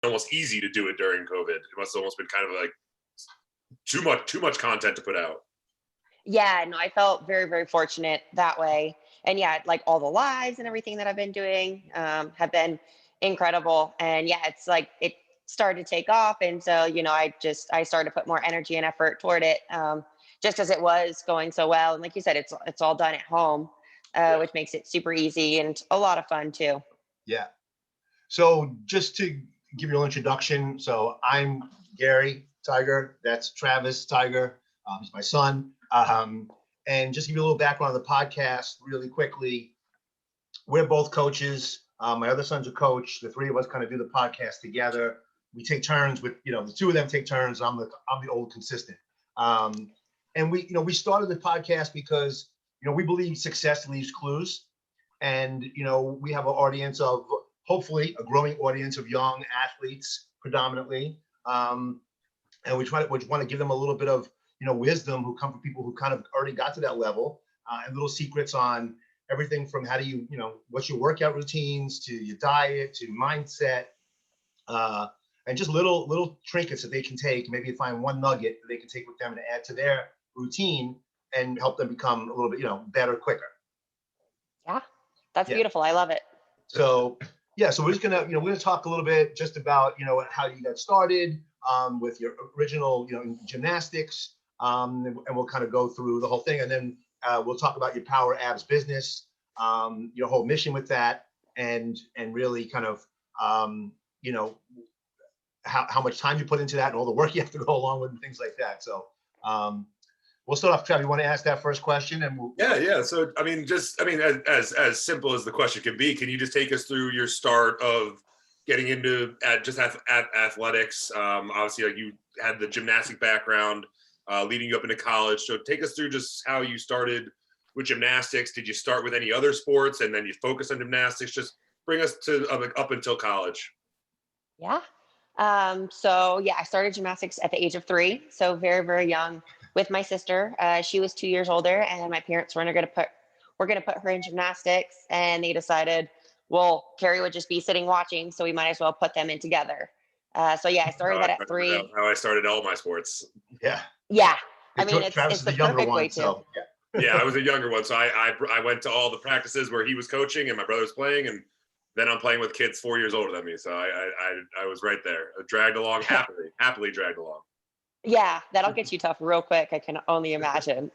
almost easy to do it during COVID. It must have almost been kind of like too much content to put out. Yeah, no, I felt very, very fortunate that way. And yeah, like all the lives and everything that I've been doing have been incredible. And yeah, it's like it started to take off. And so, I started to put more energy and effort toward it, just as it was going so well. And like you said, it's all done at home, which makes it super easy and a lot of fun too. Yeah. So just to give you a little introduction. So I'm Gary Tiger. That's Travis Tiger. He's my son. And just give you a little background on the podcast really quickly. We're both coaches. My other son's a coach. The three of us kind of do the podcast together. We take turns with, the two of them take turns. I'm the old consistent. And we started the podcast because, we believe success leaves clues. And, we have an audience of, hopefully a growing audience of young athletes predominantly. And we want to give them a little bit of, wisdom who come from people who kind of already got to that level, and little secrets on everything from how do you, what's your workout routines to your diet to mindset, and just little trinkets that they can take. Maybe find one nugget that they can take with them and add to their routine and help them become a little bit, better quicker. Yeah, that's beautiful. I love it. So so we're just gonna, we're gonna talk a little bit just about, how you got started with your original, gymnastics, and we'll kind of go through the whole thing, and then we'll talk about your PowerAbs business, your whole mission with that, and really kind of, how much time you put into that and all the work you have to go along with and things like that. So we'll start off. Trav, you want to ask that first question? And Yeah. So, as simple as the question can be, can you just take us through your start of getting into athletics? Obviously, like you had the gymnastic background, leading you up into college. So take us through just how you started with gymnastics. Did you start with any other sports and then you focus on gymnastics? Just bring us to up until college. Yeah. I started gymnastics at the age of 3. So very, very young with my sister. She was 2 years older and my parents were going to put her in gymnastics, and they decided, well, Kari would just be sitting watching, so we might as well put them in together. I started that at 3. That's how I started all my sports. Yeah. Yeah. Travis it's the younger perfect one, way to. so, yeah, I was a younger one. So I went to all the practices where he was coaching and my brother was playing, and then I'm playing with kids 4 years older than me. So I was right there, dragged along happily dragged along. Yeah, that'll get you tough real quick. I can only imagine.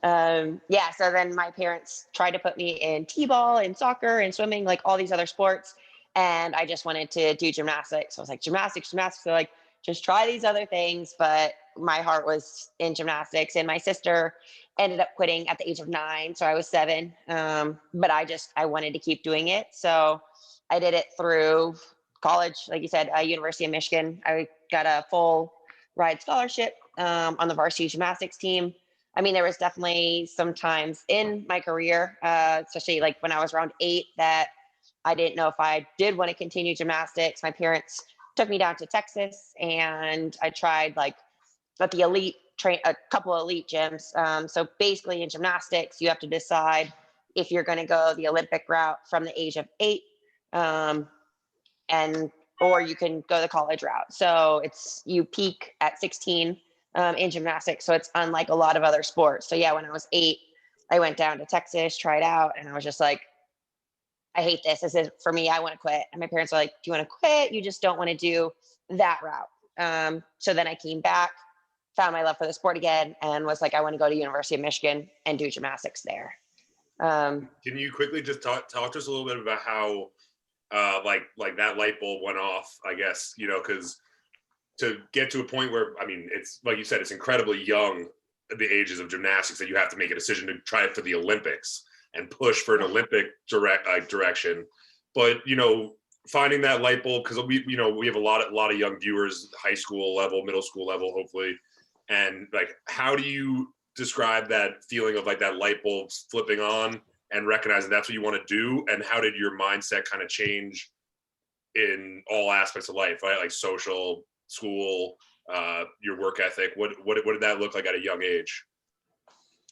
So then my parents tried to put me in t-ball and soccer and swimming, like all these other sports. And I just wanted to do gymnastics. So I was like, gymnastics. They're like, just try these other things. But my heart was in gymnastics, and my sister ended up quitting at the age of 9. So I was 7. But I wanted to keep doing it. So I did it through college. Like you said, University of Michigan. I got a full ride scholarship on the varsity gymnastics team. There was definitely some times in my career, especially like when I was around 8, that I didn't know if I did want to continue gymnastics. My parents took me down to Texas, and I tried like at the a couple of elite gyms. So basically in gymnastics, you have to decide if you're going to go the Olympic route from the age of 8, or you can go the college route. So you peak at 16 in gymnastics. So it's unlike a lot of other sports. So yeah, when I was 8, I went down to Texas, tried out, and I was just like, I hate this. This is for me. I want to quit. And my parents were like, do you want to quit? You just don't want to do that route. So then I came back, found my love for the sport again, and was like, I want to go to University of Michigan and do gymnastics there. Can you quickly just talk to us a little bit about how like that light bulb went off, I guess, because to get to a point where, it's like you said, it's incredibly young at the ages of gymnastics that you have to make a decision to try it for the Olympics and push for an Olympic direction. But, finding that light bulb, because we have a lot of young viewers, high school level, middle school level, hopefully. And like, how do you describe that feeling of like that light bulb flipping on and recognizing that's what you want to do? And how did your mindset kind of change in all aspects of life, right? Like social, school, your work ethic. What did that look like at a young age?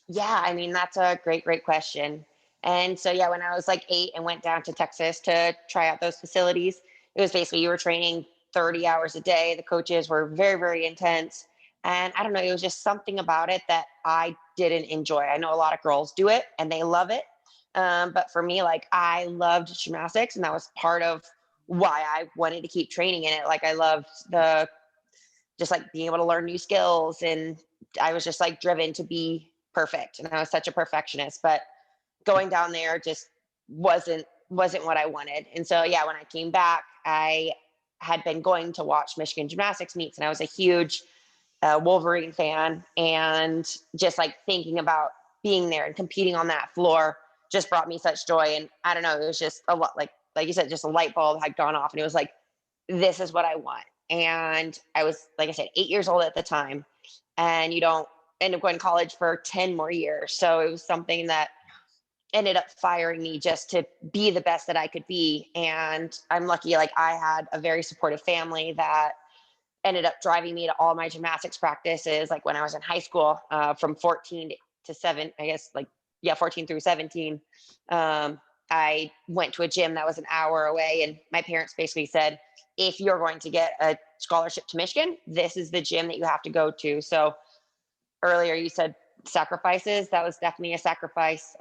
Yeah, that's a great question. And so, yeah, when I was like 8 and went down to Texas to try out those facilities, it was basically you were training 30 hours a day. The coaches were very, very intense. And I don't know, it was just something about it that I didn't enjoy. I know a lot of girls do it and they love it. But for me, like I loved gymnastics and that was part of why I wanted to keep training in it. Like I loved the just like being able to learn new skills. And I was just like driven to be perfect. And I was such a perfectionist, but going down there just wasn't what I wanted. And so yeah, when I came back, I had been going to watch Michigan gymnastics meets and I was a huge Wolverine fan, and just like thinking about being there and competing on that floor just brought me such joy. And I don't know, it was just a lot like you said, just a light bulb had gone off and it was like, this is what I want. And I was, like I said, 8 years old at the time, and you don't end up going to college for 10 more years. So it was something that ended up firing me just to be the best that I could be. And I'm lucky, like I had a very supportive family that ended up driving me to all my gymnastics practices. Like when I was in high school, from 14 to 7, I guess, like, yeah, 14 through 17. I went to a gym that was an hour away, and my parents basically said, if you're going to get a scholarship to Michigan, this is the gym that you have to go to. So earlier you said sacrifices. That was definitely a sacrifice,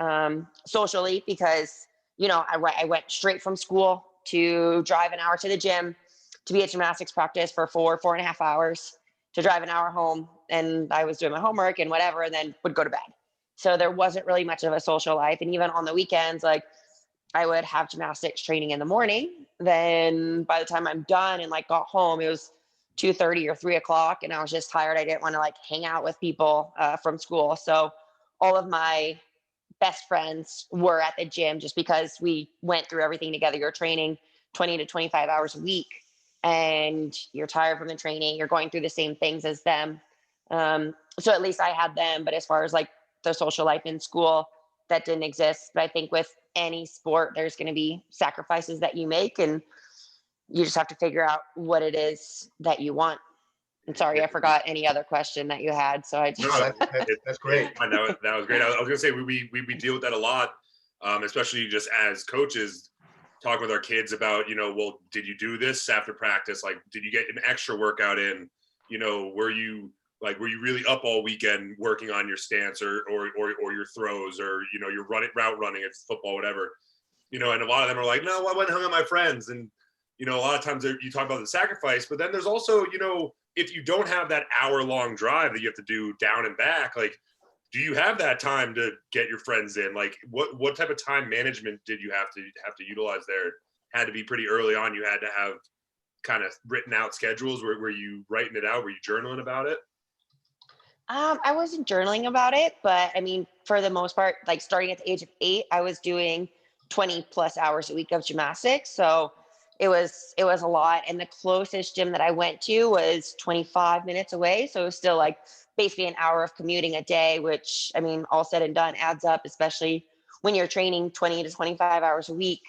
socially, because, you know, I went straight from school to drive an hour to the gym to be at gymnastics practice for 4.5 hours, to drive an hour home. And I was doing my homework and whatever, and then would go to bed. So there wasn't really much of a social life. And even on the weekends, like I would have gymnastics training in the morning. Then by the time I'm done and like got home, it was 2:30 or 3 o'clock, and I was just tired. I didn't want to like hang out with people from school. So all of my best friends were at the gym just because we went through everything together. You're training 20 to 25 hours a week, and you're tired from the training. You're going through the same things as them. So at least I had them. But as far as like the social life in school, that didn't exist. But I think with any sport, there's going to be sacrifices that you make, and you just have to figure out what it is that you want. And sorry, I forgot any other question that you had. So I just No, That's great. that was great. I was gonna say we deal with that a lot, especially just as coaches, talking with our kids about, you know, well, did you do this after practice? Like, did you get an extra workout in? You know, were you really up all weekend working on your stance or your throws, or, you know, your route running, it's football, whatever. You know, and a lot of them are like, no, I went and hung out with my friends. And, you know, a lot of times you talk about the sacrifice, but then there's also, you know, if you don't have that hour-long drive that you have to do down and back, like, do you have that time to get your friends in? Like, what type of time management did you have to utilize there? Had to be pretty early on. You had to have kind of written out schedules. Were you writing it out? Were you journaling about it? I wasn't journaling about it, but I mean, for the most part, like starting at the age of 8, I was doing 20 plus hours a week of gymnastics. So it was a lot. And the closest gym that I went to was 25 minutes away. So it was still like basically an hour of commuting a day, which, I mean, all said and done adds up, especially when you're training 20 to 25 hours a week.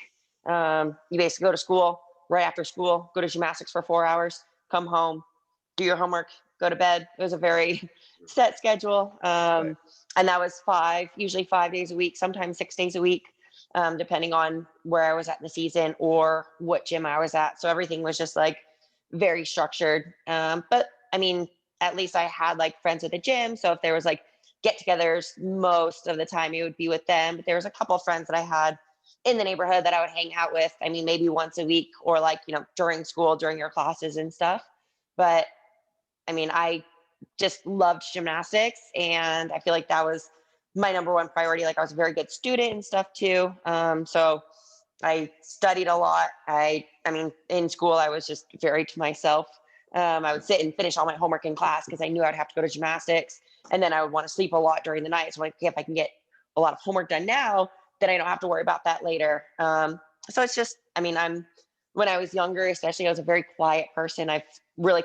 You basically go to school, right after school, go to gymnastics for 4 hours, come home, do your homework, go to bed. It was a very set schedule. And that was usually 5 days a week, sometimes 6 days a week, depending on where I was at in the season or what gym I was at. So everything was just like very structured. But I mean, at least I had like friends at the gym. So if there was like get-togethers, most of the time it would be with them. But there was a couple of friends that I had in the neighborhood that I would hang out with. I mean, maybe once a week, or like, you know, during school, during your classes and stuff. But I mean, I just loved gymnastics, and I feel like that was my number one priority. Like I was a very good student and stuff too. So I studied a lot. I mean, in school, I was just very to myself. I would sit and finish all my homework in class because I knew I'd have to go to gymnastics, and then I would want to sleep a lot during the night. So like, if I can get a lot of homework done now, then I don't have to worry about that later. So it's just, I mean, when I was younger, especially, I was a very quiet person. I really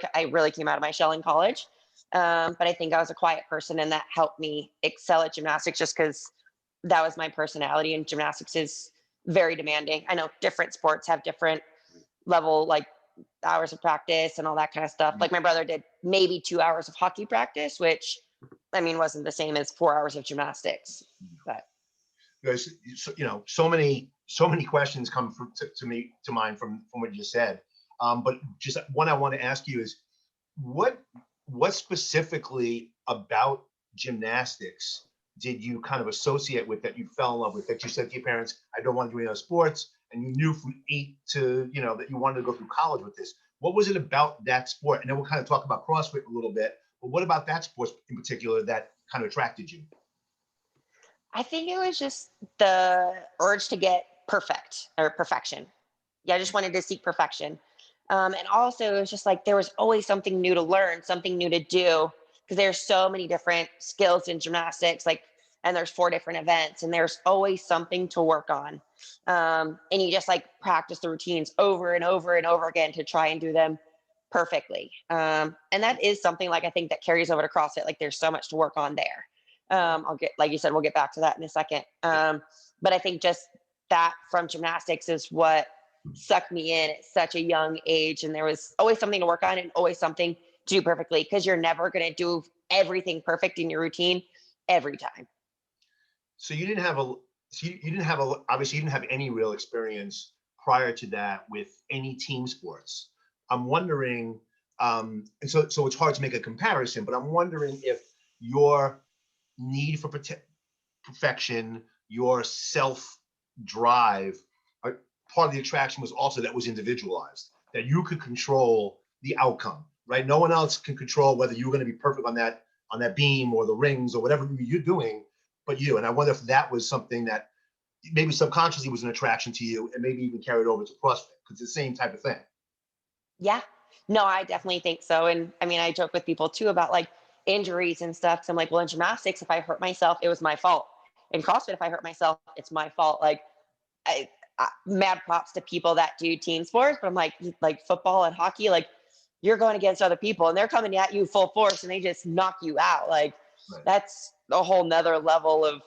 came out of my shell in college. But I think I was a quiet person, and that helped me excel at gymnastics just because that was my personality, and gymnastics is very demanding. I know different sports have different level, like hours of practice and all that kind of stuff. Like my brother did maybe 2 hours of hockey practice, which I mean, wasn't the same as 4 hours of gymnastics, but. Because, you know, so many questions come to mind from what you just said. But just one I want to ask you is, what specifically about gymnastics did you kind of associate with, that you fell in love with, that you said to your parents, I don't want to do any other sports, and you knew from 8 to, that you wanted to go through college with this? What was it about that sport? And then we'll kind of talk about CrossFit a little bit, but what about that sport in particular that kind of attracted you? I think it was just the urge to get perfection. Yeah, I just wanted to seek perfection. And also, it was just like there was always something new to learn, something new to do, because there's so many different skills in gymnastics, like, and there's 4 different events, and there's always something to work on. And you just like practice the routines over and over and over again to try and do them perfectly. And that is something like I think that carries over to CrossFit. Like there's so much to work on there. Like you said, we'll get back to that in a second. But I think just that from gymnastics is what sucked me in at such a young age. And there was always something to work on and always something to do perfectly, because you're never going to do everything perfect in your routine every time. So you didn't have obviously you didn't have any real experience prior to that with any team sports. I'm wondering, and so it's hard to make a comparison, but I'm wondering if your need for perfection, your self drive, part of the attraction was also that was individualized, that you could control the outcome, right? No one else can control whether you're going to be perfect on that beam or the rings or whatever you're doing, but you. And I wonder if that was something that maybe subconsciously was an attraction to you, and maybe even carried over to CrossFit, because it's the same type of thing. Yeah, no, I definitely think so. And I mean, I joke with people too about like injuries and stuff. So I'm like, well, in gymnastics, if I hurt myself, it was my fault. In CrossFit, if I hurt myself, it's my fault. Like, mad props to people that do team sports, but I'm like football and hockey, like you're going against other people and they're coming at you full force and they just knock you out. Like Right. That's a whole nother level of,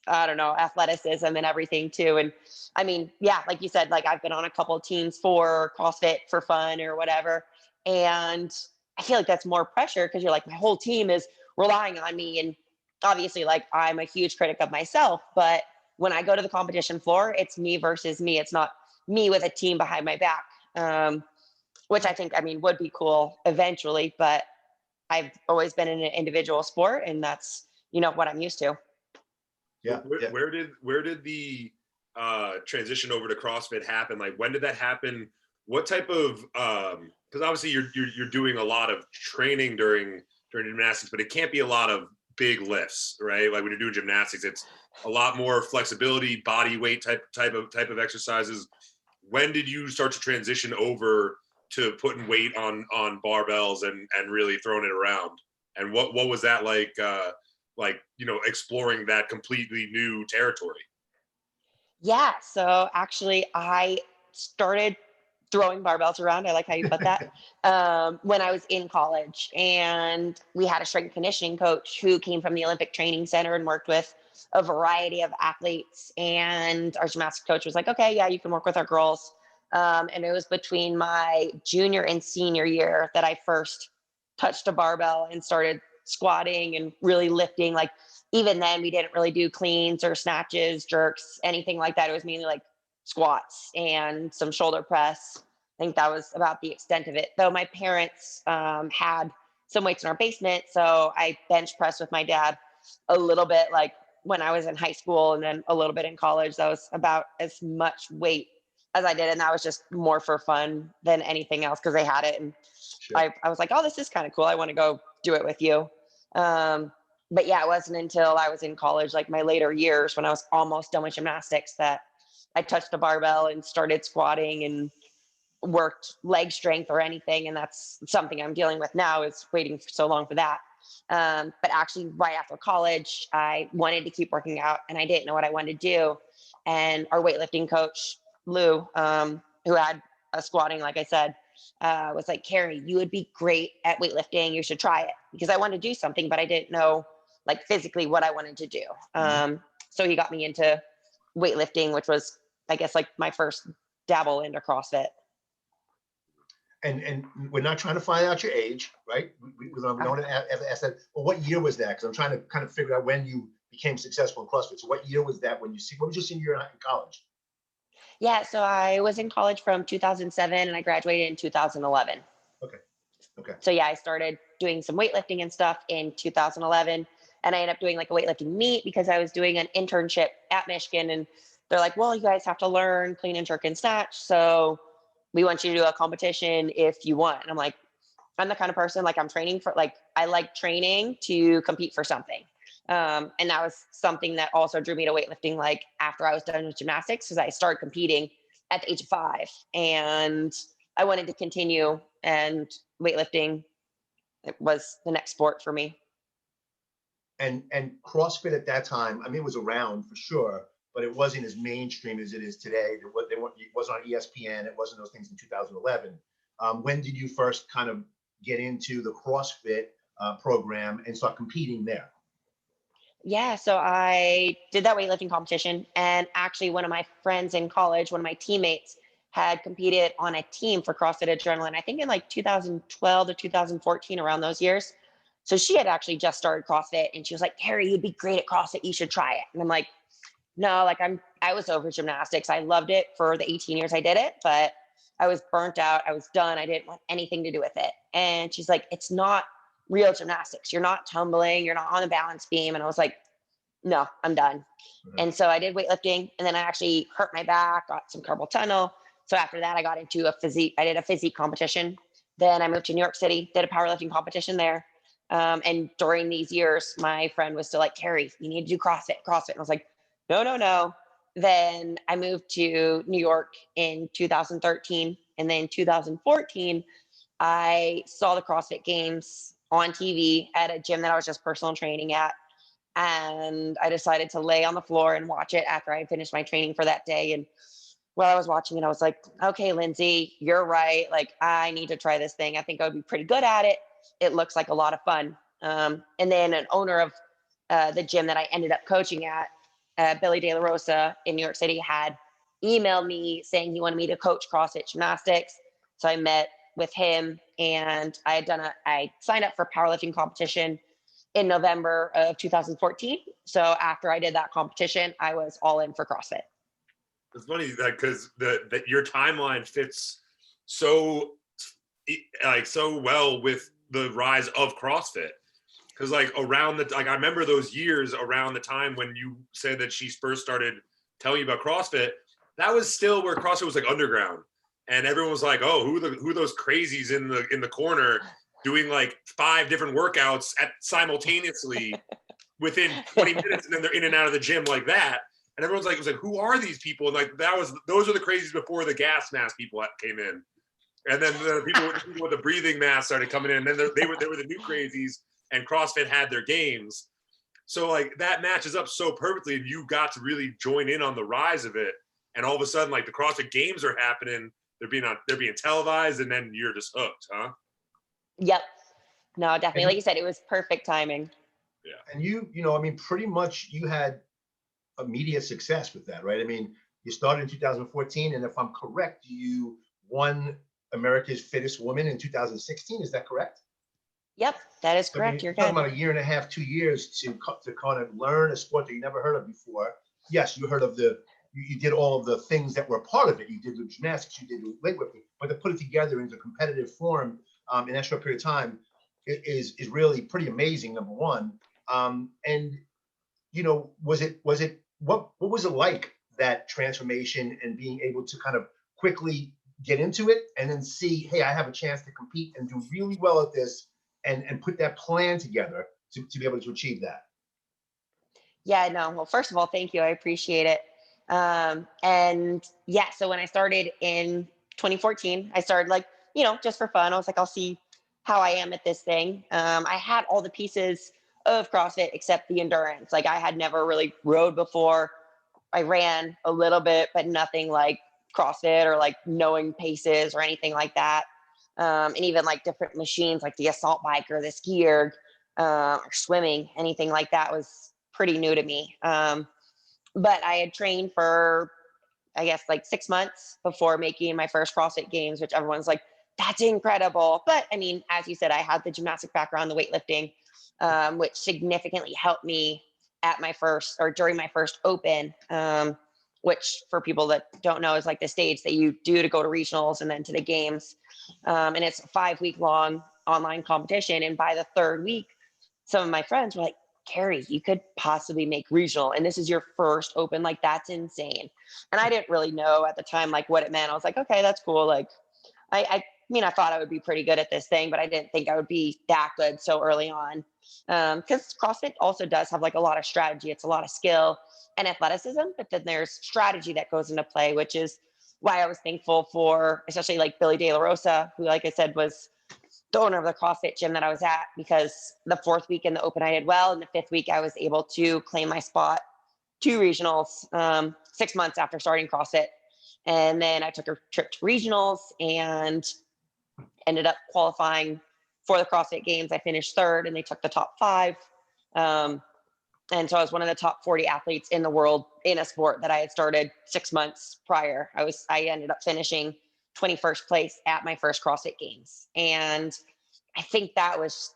I don't know, athleticism and everything too. And I mean, yeah, like you said, like I've been on a couple of teams for CrossFit for fun or whatever. And I feel like that's more pressure because you're like, my whole team is relying on me. And obviously, like I'm a huge critic of myself, but when I go to the competition floor, it's me versus me. It's not me with a team behind my back, which I think, I mean, would be cool eventually, but I've always been in an individual sport and that's, what I'm used to. Yeah. Where did the transition over to CrossFit happen? Like, when did that happen? What type of, because obviously you're doing a lot of training during gymnastics, but it can't be a lot of big lifts, right? Like when you're doing gymnastics, it's a lot more flexibility, body weight type of exercises. When did you start to transition over to putting weight on barbells and really throwing it around? And what was that like exploring that completely new territory? Yeah. So actually I started throwing barbells around. I like how you put that. When I was in college, and we had a strength and conditioning coach who came from the Olympic Training Center and worked with a variety of athletes. And our gymnastics coach was like, okay, yeah, you can work with our girls. And it was between my junior and senior year that I first touched a barbell and started squatting and really lifting. Like even then we didn't really do cleans or snatches, jerks, anything like that. It was mainly like squats and some shoulder press. I think that was about the extent of it. Though my parents had some weights in our basement, so I bench pressed with my dad a little bit, like when I was in high school, and then a little bit in college. That was about as much weight as I did, and that was just more for fun than anything else because they had it, and Sure. I was like, oh, this is kind of cool. I want to go do it with you. But yeah, it wasn't until I was in college, like my later years, when I was almost done with gymnastics, that I touched a barbell and started squatting and worked leg strength or anything. And that's something I'm dealing with now, is waiting for so long for that. But actually right after college, I wanted to keep working out and I didn't know what I wanted to do. And our weightlifting coach, Lou, who had a squatting, like I said, was like, Kari, you would be great at weightlifting. You should try it, because I wanted to do something, but I didn't know like physically what I wanted to do. So he got me into weightlifting, which was, I guess, like my first dabble into CrossFit. And we're not trying to find out your age, right? We don't want to ask that. But what year was that? Because I'm trying to kind of figure out when you became successful in CrossFit. So what year was that when what was your senior year in college? Yeah, so I was in college from 2007 and I graduated in 2011. Okay. Okay. So yeah, I started doing some weightlifting and stuff in 2011, and I ended up doing like a weightlifting meet because I was doing an internship at Michigan, and they're like, well, you guys have to learn clean and jerk and snatch, so we want you to do a competition if you want. And I'm like, I'm the kind of person, like, I'm training for, like, I like training to compete for something. And that was something that also drew me to weightlifting, like after I was done with gymnastics, because I started competing at the age of 5 and I wanted to continue, and weightlifting, it was the next sport for me. And CrossFit at that time, I mean, it was around for sure, but it wasn't as mainstream as it is today. It wasn't on ESPN. It wasn't those things in 2011. When did you first kind of get into the CrossFit program and start competing there? Yeah, so I did that weightlifting competition, and actually one of my friends in college, one of my teammates, had competed on a team for CrossFit Adrenaline, I think in like 2012 or 2014, around those years. So she had actually just started CrossFit, and she was like, Kari, you'd be great at CrossFit, you should try it. And I'm like, no, like, I was over gymnastics. I loved it for the 18 years I did it, but I was burnt out. I was done. I didn't want anything to do with it. And she's like, it's not real gymnastics. You're not tumbling. You're not on a balance beam. And I was like, no, I'm done. Mhm. And so I did weightlifting, and then I actually hurt my back, got some carpal tunnel. So after that, I got into I did a physique competition. Then I moved to New York City, did a powerlifting competition there. And during these years, my friend was still like, Kari, you need to do CrossFit, CrossFit. And I was like, no, no, no. Then I moved to New York in 2013. And then 2014, I saw the CrossFit Games on TV at a gym that I was just personal training at. And I decided to lay on the floor and watch it after I finished my training for that day. And while I was watching it, I was like, okay, Lindsay, you're right. Like, I need to try this thing. I think I would be pretty good at it. It looks like a lot of fun. And then an owner of the gym that I ended up coaching at, Billy De La Rosa in New York City, had emailed me saying he wanted me to coach CrossFit gymnastics. So I met with him, and I signed up for powerlifting competition in November of 2014. So after I did that competition, I was all in for CrossFit. It's funny that because your timeline fits so so well with the rise of CrossFit. Because like I remember those years around the time when you said that she first started telling you about CrossFit. That was still where CrossFit was like underground, and everyone was like, "Oh, who are those crazies in the corner doing like 5 different workouts simultaneously within 20 minutes, and then they're in and out of the gym like that." And everyone's like, who are these people? And like those are the crazies before the gas mask people came in, and then the people with the breathing mask started coming in. And then they were the new crazies, and CrossFit had their games. So like that matches up so perfectly, and you got to really join in on the rise of it. And all of a sudden, like the CrossFit Games are happening, they're being televised, and then you're just hooked, huh? Yep. No, definitely. And, Like you said, it was perfect timing. Yeah. and I mean, pretty much you had immediate success with that, right? I mean, you started in 2014, and if I'm correct, you won America's Fittest Woman in 2016. Is that correct? Yep, that is So, I mean, correct. You're you're talking good. about a year and a half, 2 years to kind of learn a sport that you never heard of before. Yes, you heard of you did all of the things that were part of it. You did the gymnastics, you did the weightlifting, but to put it together into competitive form in that short period of time is really pretty amazing. Number one, and was it what was it like, that transformation and being able to kind of quickly get into it and then see, hey, I have a chance to compete and do really well at this, and put that plan together to be able to achieve that? Yeah, no. Well, first of all, thank you. I appreciate it. And yeah, so when I started in 2014, I started like, just for fun. I was like, I'll see how I am at this thing. I had all the pieces of CrossFit except the endurance. Like, I had never really rode before. I ran a little bit, but nothing like CrossFit or like knowing paces or anything like that. And even like different machines like the assault bike or the ski erg, or swimming, anything like that was pretty new to me. But I had trained for, I guess, like 6 months before making my first CrossFit Games, which everyone's like, that's incredible. But I mean, as you said, I had the gymnastic background, the weightlifting, which significantly helped me at my first, or during my first open. which for people that don't know is like the stage that you do to go to regionals and then to the games. And it's a 5-week long online competition. And by the third week, some of my friends were like, Kari, you could possibly make regional, and this is your first open. Like, that's insane. And I didn't really know at the time, like, what it meant. I was like, okay, that's cool. Like, I mean, I thought I would be pretty good at this thing, but I didn't think I would be that good so early on. Because CrossFit also does have like a lot of strategy. It's a lot of skill and athleticism, but then there's strategy that goes into play, which is why I was thankful for, especially like Billy De La Rosa, who, like I said, was the owner of the CrossFit gym that I was at, because the 4th week in the open I did well, and the 5th week I was able to claim my spot to regionals 6 months after starting CrossFit. And then I took a trip to regionals and ended up qualifying for the CrossFit Games. I finished 3rd, and they took the top 5. And so I was one of the top 40 athletes in the world in a sport that I had started 6 months prior. I ended up finishing 21st place at my first CrossFit Games. And I think that was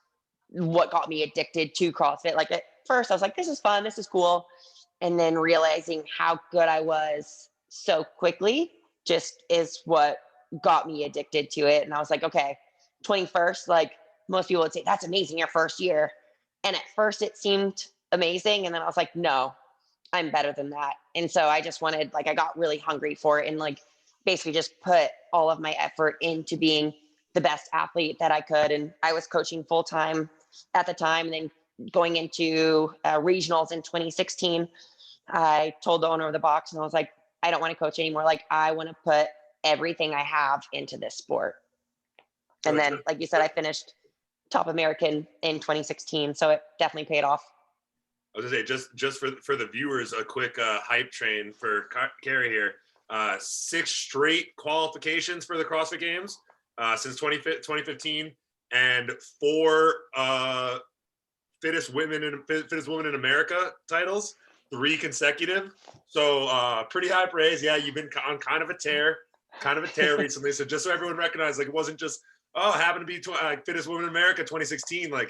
what got me addicted to CrossFit. Like, at first I was like, this is fun, this is cool. And then realizing how good I was so quickly just is what got me addicted to it. And I was like, okay, 21st, like, most people would say, that's amazing, your first year. And at first it seemed amazing. And then I was like, no, I'm better than that. And so I just wanted, like, I got really hungry for it, and like basically just put all of my effort into being the best athlete that I could. And I was coaching full time at the time. And then going into regionals in 2016, I told the owner of the box, and I was like, I don't want to coach anymore. Like, I want to put everything I have into this sport. And then, like you said, I finished top American in 2016. So it definitely paid off. I was gonna say, just for the viewers, a quick hype train for Kari here. 6 straight qualifications for the CrossFit Games since 2015, and 4 Fittest Woman in America titles, 3 consecutive. So pretty high praise. Yeah, you've been on kind of a tear recently. So just so everyone recognizes, like, it wasn't just, oh, happened to be Fittest Woman in America 2016. Like,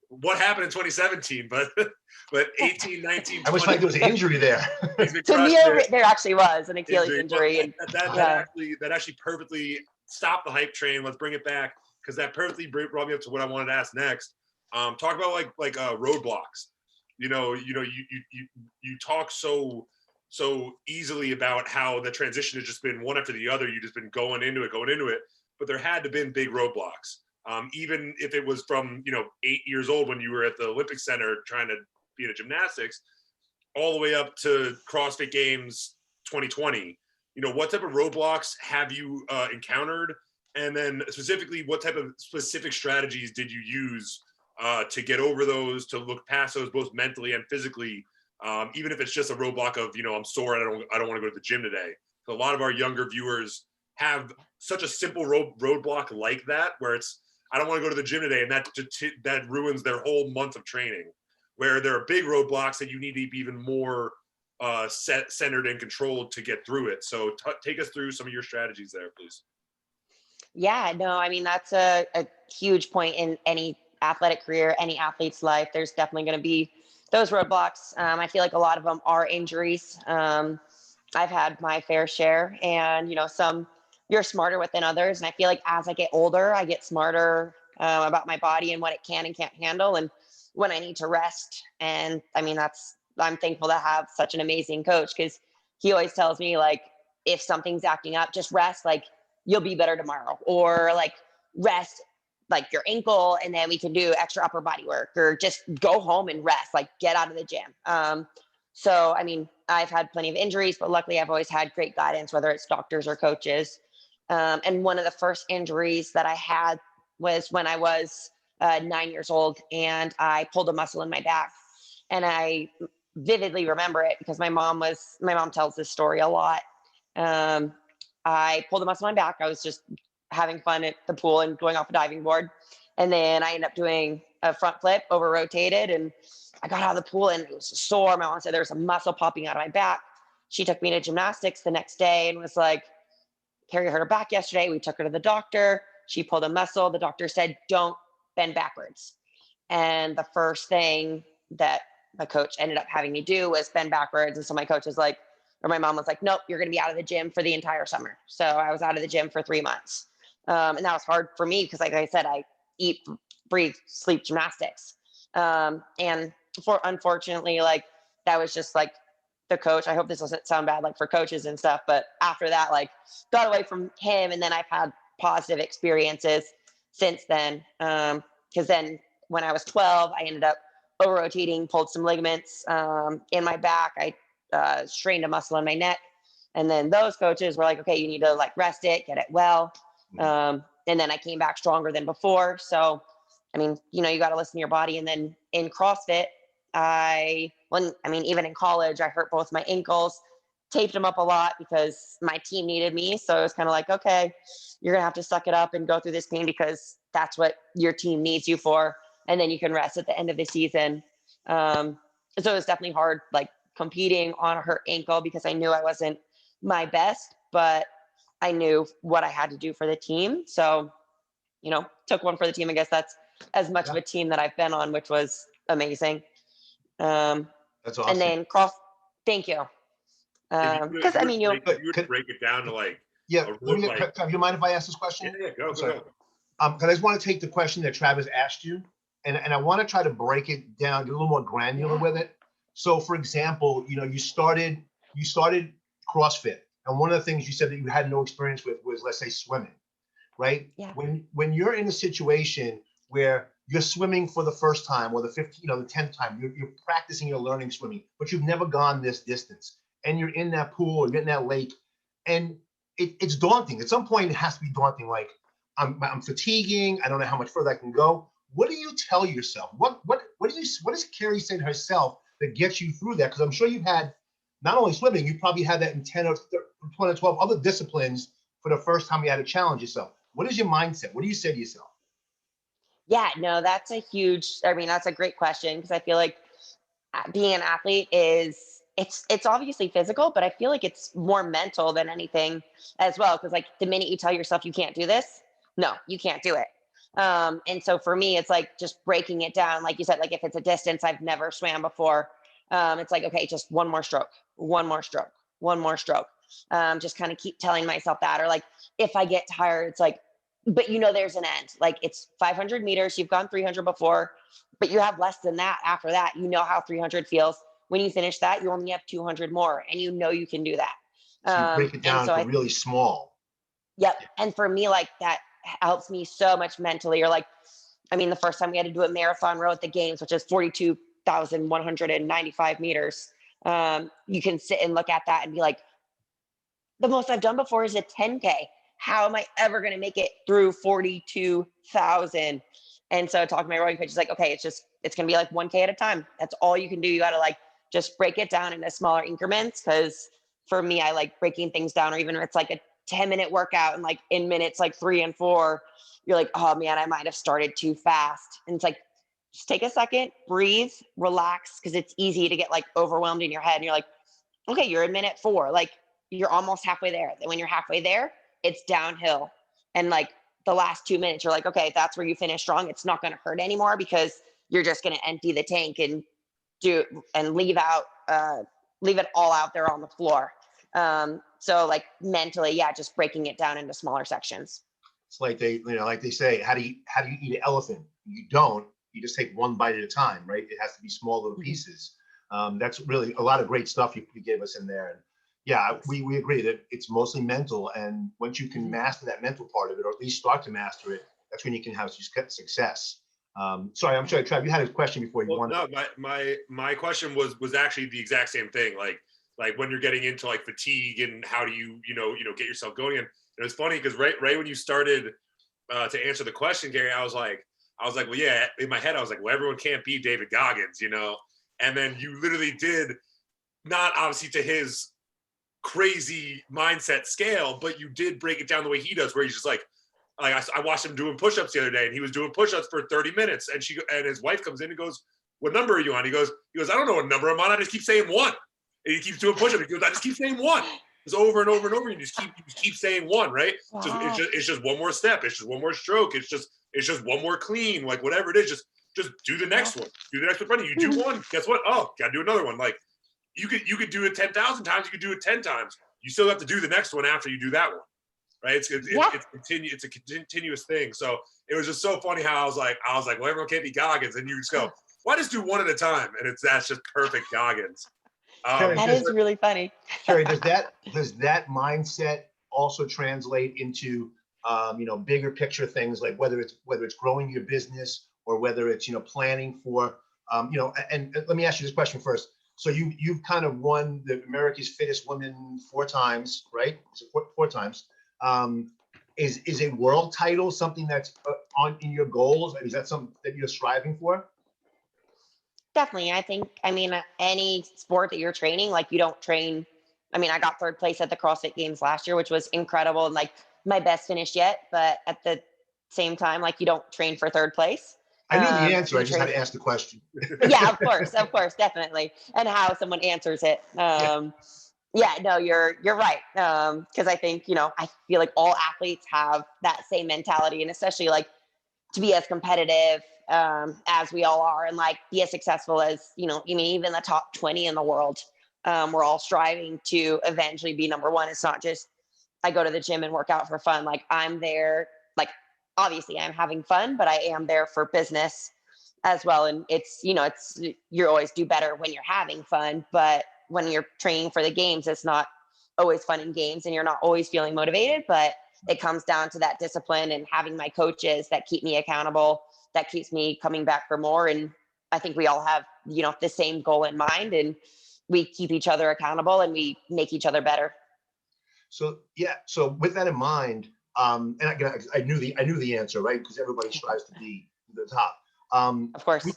what happened in 2017? But 18, 19, 20. I wish like there was an injury there. To me, there actually was an Achilles injury. That actually perfectly stopped the hype train. Let's bring it back, because that perfectly brought me up to what I wanted to ask next. Talk about like roadblocks. You talk so easily about how the transition has just been one after the other. You've just been going into it, but there had to have been big roadblocks. Even if it was from 8 years old when you were at the Olympic Center trying to be in gymnastics, all the way up to CrossFit Games 2020. What type of roadblocks have you encountered? And then specifically, what type of specific strategies did you use to get over those, to look past those, both mentally and physically? Even if it's just a roadblock of, I'm sore and I don't want to go to the gym today. So a lot of our younger viewers have such a simple roadblock like that, where it's, I don't want to go to the gym today, and that ruins their whole month of training. Where there are big roadblocks that you need to be even more centered and controlled to get through it. So take us through some of your strategies there, please. Yeah, no, I mean, that's a huge point in any athletic career, any athlete's life. There's definitely going to be those roadblocks. I feel like a lot of them are injuries. I've had my fair share, and some you're smarter within others. And I feel like as I get older, I get smarter about my body and what it can and can't handle, and when I need to rest. And I mean, I'm thankful to have such an amazing coach, because he always tells me, like, if something's acting up, just rest, like, you'll be better tomorrow, or like rest like your ankle, and then we can do extra upper body work, or just go home and rest, like get out of the gym. So, I mean, I've had plenty of injuries, but luckily I've always had great guidance, whether it's doctors or coaches. And one of the first injuries that I had was when I was 9 years old, and I pulled a muscle in my back. And I vividly remember it because my mom tells this story a lot. I pulled a muscle in my back. I was just having fun at the pool and going off a diving board. And then I ended up doing a front flip, over rotated, and I got out of the pool and it was sore. My mom said there was a muscle popping out of my back. She took me to gymnastics the next day and was like, Kari hurt her back yesterday. We took her to the doctor. She pulled a muscle. The doctor said, don't bend backwards. And the first thing that my coach ended up having me do was bend backwards. And so my coach was like, or my mom was like, nope, you're going to be out of the gym for the entire summer. So I was out of the gym for 3 months. And that was hard for me because, like I said, I eat, breathe, sleep gymnastics. And unfortunately, like that was just like the coach. I hope this doesn't sound bad, like for coaches and stuff, but after that, like got away from him. And then I've had positive experiences since then. Cause then when I was 12, I ended up over rotating, pulled some ligaments, in my back. I strained a muscle in my neck. And then those coaches were like, okay, you need to like rest it, get it well. And then I came back stronger than before. So, I mean, you know, you got to listen to your body. And then in CrossFit, even in college, I hurt both my ankles, taped them up a lot because my team needed me. So it was kind of like, okay, you're going to have to suck it up and go through this pain because that's what your team needs you for. And then you can rest at the end of the season. So it was definitely hard, like competing on a hurt ankle because I knew I wasn't my best, but I knew what I had to do for the team. So, you know, took one for the team. I guess that's as much of a team that I've been on, which was amazing. That's awesome. And then thank you. Because I mean, you break it down to like, do you mind if I ask this question? Yeah, go. Because I just want to take the question that Travis asked you, and I want to try to break it down, get a little more granular with it. So, for example, you know, you started CrossFit, and one of the things you said that you had no experience with was, let's say, swimming, right? Yeah. When you're in a situation where you're swimming for the first time or the 10th time, you're practicing, you're learning swimming, but you've never gone this distance, and you're in that pool or you're in that lake, and it's daunting. At some point, it has to be daunting. Like I'm fatiguing. I don't know how much further I can go. What do you tell yourself? What does Kari say to herself that gets you through that? Because I'm sure you've had not only swimming, you probably had that in 10 or 20 or 12 other disciplines for the first time you had to challenge yourself. What is your mindset? What do you say to yourself? Yeah, no, that's a great question because I feel like being an athlete it's obviously physical, but I feel like it's more mental than anything as well. Cause like the minute you tell yourself you can't do this, no, you can't do it. And so for me, it's like just breaking it down. Like you said, like if it's a distance I've never swam before, it's like, okay, just one more stroke, one more stroke, one more stroke. Just kind of keep telling myself that, or like, if I get tired, it's like, but you know, there's an end. Like it's 500 meters. You've gone 300 before, but you have less than that. After that, you know how 300 feels. When you finish that, you only have 200 more, and you know you can do that. So you break it down to really small. Yep. And for me, like that helps me so much mentally. Or like, I mean, the first time we had to do a marathon row at the games, which is 42,195 meters. You can sit and look at that and be like, the most I've done before is a 10K. How am I ever going to make it through 42,000? And so talking to my rowing coach is like, okay, it's going to be like 1K at a time. That's all you can do. You got to like, just break it down into smaller increments. Cause for me, I like breaking things down, or even if it's like a 10-minute workout and like in minutes, like 3 and 4, you're like, oh man, I might've started too fast. And it's like, just take a second, breathe, relax. Cause it's easy to get like overwhelmed in your head. And you're like, okay, you're in minute 4. Like you're almost halfway there. Then when you're halfway there, it's downhill. And like the last 2 minutes, you're like, okay, that's where you finish strong. It's not going to hurt anymore because you're just going to empty the tank and leave it all out there on the floor. So like mentally, yeah, just breaking it down into smaller sections. It's like they say, how do you eat an elephant? You don't. You just take one bite at a time, right? It has to be small little pieces. That's really a lot of great stuff you gave us in there. And yeah, we agree that it's mostly mental. And once you can master that mental part of it, or at least start to master it, that's when you can have success. Sorry, I'm sorry, Trav, you had a question before you wanted. No, my question was actually the exact same thing. Like when you're getting into like fatigue and how do you get yourself going. And it was funny because right when you started to answer the question, Gary, I was like, well, yeah, in my head, I was like, well, everyone can't be David Goggins, you know? And then you literally did, not obviously to his crazy mindset scale, but you did break it down the way he does, where he's just like I watched him doing push-ups the other day, and he was doing push-ups for 30 minutes. And his wife comes in and goes, "What number are you on?" He goes, "I don't know what number I'm on. I just keep saying 1." And he keeps doing push-ups. He goes, "I just keep saying 1." It's over and over and over. You just keep saying 1, right? Wow. It's just one more step. It's just one more stroke. It's just one more clean. Like whatever it is, just do the next one. Do the next one. You do one. Guess what? Oh, gotta do another one. Like you could do it 10,000 times. You could do it 10 times. You still have to do the next one after you do that one, right? It's a continuous thing. So it was just so funny how I was like, well, everyone can't be Goggins, and you just go, why just do one at a time? And that's just perfect Goggins. That is really funny. Kari, does that mindset also translate into bigger picture things, like whether it's growing your business or whether it's planning for and let me ask you this question first. So you've kind of won the America's Fittest Woman 4 times, right? Is it four times? Is a world title something that's in your goals? Is that something that you're striving for? Definitely. I mean, any sport that you're training, like you don't train. I mean, I got 3rd place at the CrossFit Games last year, which was incredible and like my best finish yet. But at the same time, like you don't train for 3rd place. I knew the answer. I just had to ask the question. Yeah, of course, definitely. And how someone answers it. Yeah, no, you're right. Because I think, I feel like all athletes have that same mentality, and especially like to be as competitive as we all are, and like be as successful as, even the top 20 in the world. We're all striving to eventually be number 1. It's not just, I go to the gym and work out for fun. Like I'm there, like, obviously I'm having fun, but I am there for business as well. And it's, you always do better when you're having fun, but when you're training for the games, it's not always fun and games, and you're not always feeling motivated, but it comes down to that discipline and having my coaches that keep me accountable, that keeps me coming back for more. And I think we all have, the same goal in mind, and we keep each other accountable and we make each other better. So, yeah. So with that in mind, and I knew the answer, right? Because everybody strives to be the top. Of course.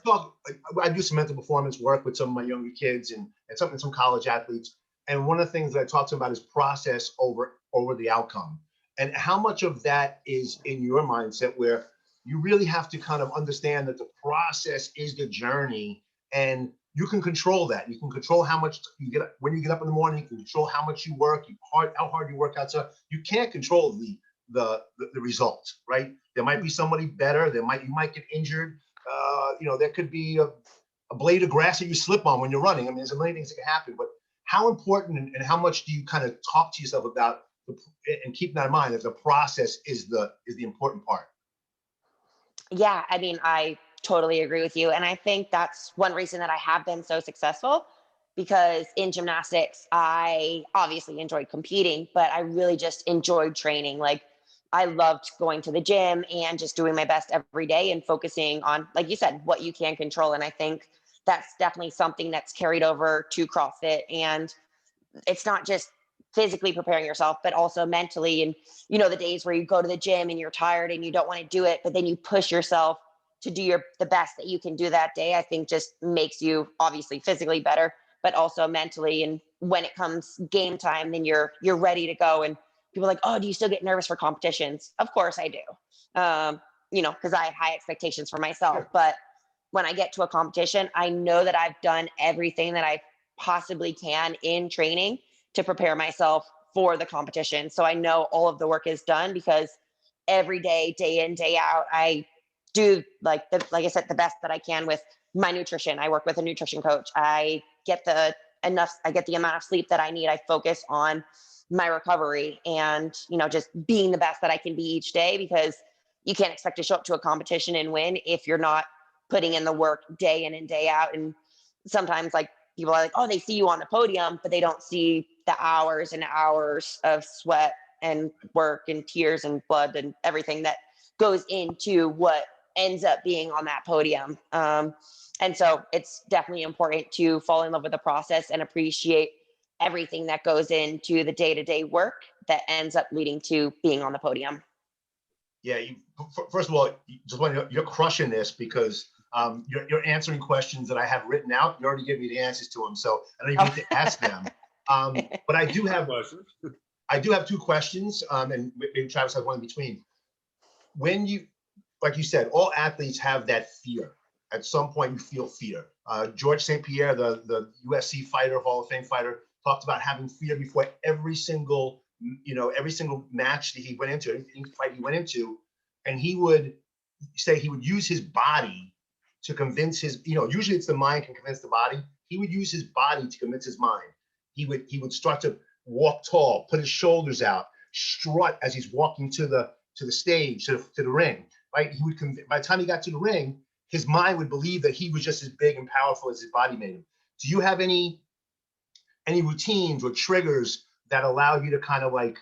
I do some mental performance work with some of my younger kids and some college athletes. And one of the things that I talk to them about is process over the outcome. And how much of that is in your mindset, where you really have to kind of understand that the process is the journey, and you can control that. You can control how much you get when you get up in the morning. You can control how much you work, how hard you work out. So you can't control the results, right? There might be somebody better. You might get injured. There could be a blade of grass that you slip on when you're running. I mean, there's a million things that can happen. But how important and how much do you kind of talk to yourself about, and keep that in mind, that the process is the important part? Yeah, I mean, I totally agree with you. And I think that's one reason that I have been so successful, because in gymnastics, I obviously enjoyed competing, but I really just enjoyed training. Like I loved going to the gym and just doing my best every day and focusing on, like you said, what you can control. And I think that's definitely something that's carried over to CrossFit. And it's not just physically preparing yourself, but also mentally. And, the days where you go to the gym and you're tired and you don't want to do it, but then you push yourself to do the best that you can do that day, I think just makes you obviously physically better, but also mentally. And when it comes game time, then you're ready to go. And people are like, oh, do you still get nervous for competitions? Of course I do. Because I have high expectations for myself. Sure. But when I get to a competition, I know that I've done everything that I possibly can in training to prepare myself for the competition. So I know all of the work is done, because every day, day in, day out, I do like I said, the best that I can with my nutrition. I work with a nutrition coach. I get the amount of sleep that I need. I focus on my recovery and, just being the best that I can be each day, because you can't expect to show up to a competition and win if you're not putting in the work day in and day out. And sometimes like people are like, oh, they see you on the podium, but they don't see the hours and hours of sweat and work and tears and blood and everything that goes into what ends up being on that podium. And so it's definitely important to fall in love with the process and appreciate everything that goes into the day-to-day work that ends up leading to being on the podium. Yeah, first of all, you're crushing this, because you're answering questions that I have written out. You already gave me the answers to them, so I don't even need to ask them. But I do have 2 questions, and maybe Travis has one in between. When like you said, all athletes have that fear. At some point, you feel fear. George St. Pierre, the UFC fighter, Hall of Fame fighter, talked about having fear before every single match that he went into, any fight he went into, and he would say he would use his body to convince his, usually it's the mind can convince the body. He would use his body to convince his mind. He would start to walk tall, put his shoulders out, strut as he's walking to the stage, to the ring, right? He would by the time he got to the ring, his mind would believe that he was just as big and powerful as his body made him. Do you have any routines or triggers that allow you to kind of like,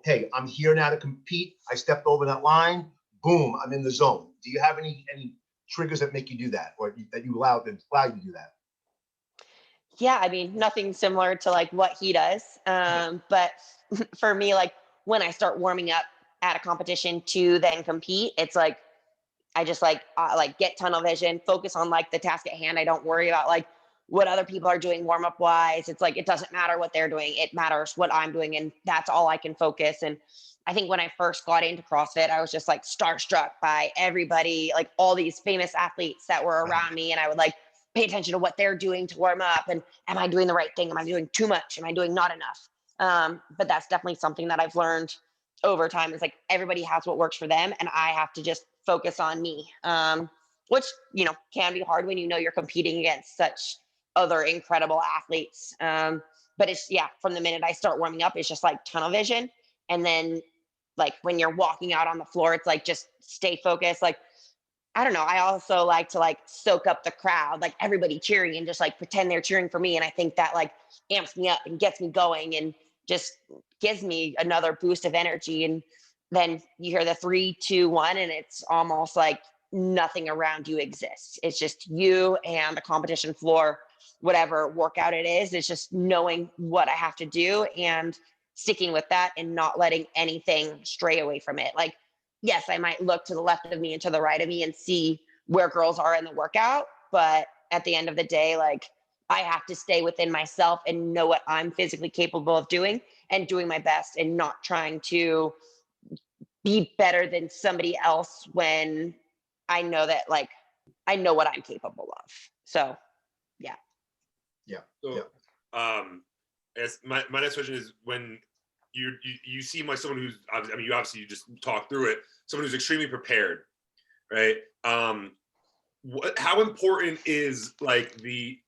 hey, I'm here now to compete. I stepped over that line, boom, I'm in the zone. Do you have any triggers that make you do that, or that you allow you to do that? Yeah, I mean, nothing similar to like what he does. But for me, like when I start warming up at a competition to then compete, it's like I just like get tunnel vision, focus on like the task at hand. I don't worry about like what other people are doing warm up wise. It's like it doesn't matter what they're doing. It matters what I'm doing, and that's all I can focus. And I think when I first got into CrossFit, I was just like starstruck by everybody, like all these famous athletes that were around me, and I would like pay attention to what they're doing to warm up, and am I doing the right thing? Am I doing too much? Am I doing not enough? But that's definitely something that I've learned over time, is like everybody has what works for them, and I have to just focus on me, which can be hard when you're competing against such other incredible athletes. But it's from the minute I start warming up, it's just like tunnel vision, and then like when you're walking out on the floor, it's like just stay focused. Like I don't know. I also like to like soak up the crowd, like everybody cheering, and just like pretend they're cheering for me. And I think that like amps me up and gets me going and just gives me another boost of energy. And then you hear the 3, 2, 1, and it's almost like nothing around you exists. It's just you and the competition floor, whatever workout it is. It's just knowing what I have to do and sticking with that and not letting anything stray away from it. Like, yes, I might look to the left of me and to the right of me and see where girls are in the workout. But at the end of the day, like I have to stay within myself and know what I'm physically capable of doing and doing my best, and not trying to be better than somebody else when I know that like I know what I'm capable of. So yeah. So as my next question is, when you seem like someone who's, I mean, you just talked through it, someone who's extremely prepared, right? How important is like the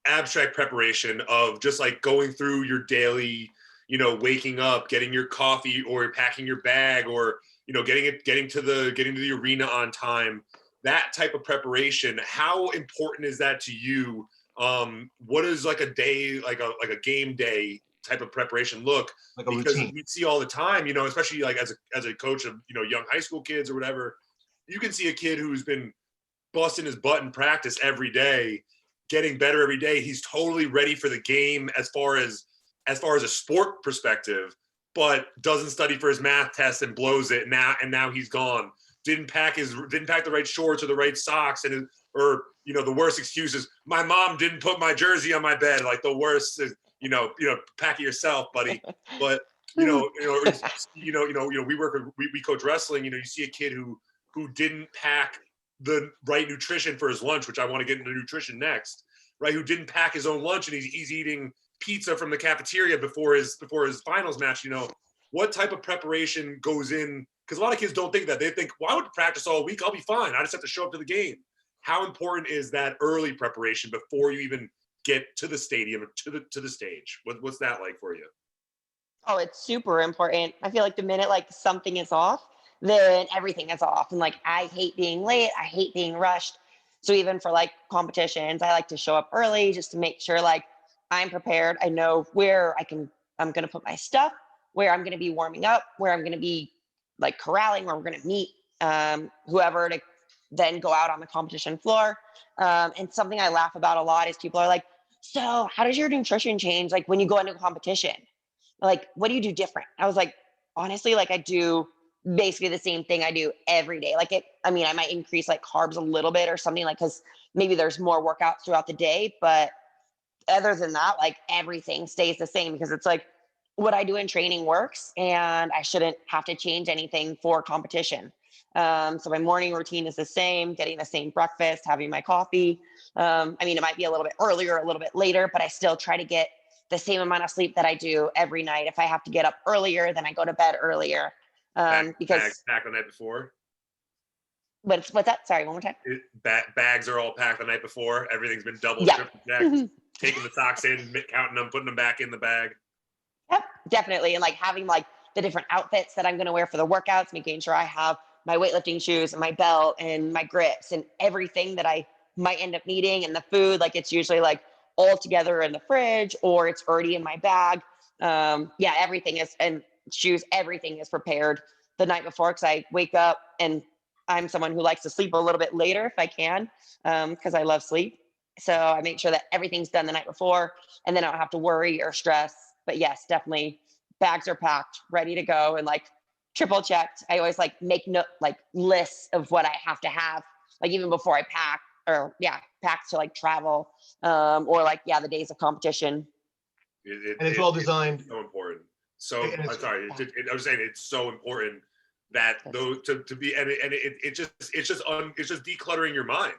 abstract preparation of just like going through your daily, waking up, getting your coffee, or packing your bag, or getting to the arena on time, that type of preparation? How important is that to you? What is like a day, like a game day type of preparation look? Like a because routine. we see all the time, especially like as a coach of young high school kids or whatever, you can see a kid who's been busting his butt in practice every day, getting better every day. He's totally ready for the game as far as a sport perspective, but doesn't study for his math test and blows it now he's gone. Didn't pack the right shorts or the right socks, or the worst excuse is my mom didn't put my jersey on my bed. Like the worst is pack it yourself, buddy. But we coach wrestling. You see a kid who didn't pack the right nutrition for his lunch, which I want to get into nutrition next, right? Who didn't pack his own lunch, and he's eating pizza from the cafeteria before his finals match. What type of preparation goes in? Because a lot of kids don't think that. They think, well, I would practice all week, I'll be fine, I just have to show up to the game. How important is that early preparation before you even get to the stadium or to the stage? What's that like for you? Oh, it's super important. I feel like the minute like something is off, then everything is off. And like I hate being late. I hate being rushed. So even for like competitions, I like to show up early just to make sure like I'm prepared. I know where I'm going to put my stuff, where I'm going to be warming up, where I'm going to be like corralling, where we're going to meet whoever to then go out on the competition floor. And something I laugh about a lot is people are like, so how does your nutrition change like when you go into a competition? Like, what do you do different? I was like, honestly, like I do basically the same thing I do every day. Like I might increase like carbs a little bit or something, like, cause maybe there's more workouts throughout the day, but other than that, like everything stays the same, because it's like what I do in training works and I shouldn't have to change anything for competition. So my morning routine is the same, getting the same breakfast, having my coffee. It might be a little bit earlier, a little bit later, but I still try to get the same amount of sleep that I do every night. If I have to get up earlier, then I go to bed earlier. Because back the night before. what's that? Sorry, one more time. Bags are all packed the night before. Everything's been double, Yeah. triple checked. Taking the socks in, counting them, putting them back in the bag. Yep, definitely. And like having like the different outfits that I'm going to wear for the workouts, making sure I have my weightlifting shoes and my belt and my grips and everything that I might end up needing, and the food, like it's usually like all together in the fridge or it's already in my bag. Yeah, everything is, and shoes, everything is prepared the night before, because I wake up and I'm someone who likes to sleep a little bit later if I can, because I love sleep. So I make sure that everything's done the night before, and then I don't have to worry or stress. But yes, definitely bags are packed, ready to go, and like triple checked. I always like make note, like lists of what I have to have, like even before I pack, or pack to like travel, or like, the days of competition. And it's all designed. It's so important. So And I'm sorry. I was saying it's so important that those to be, and it's just decluttering your mind,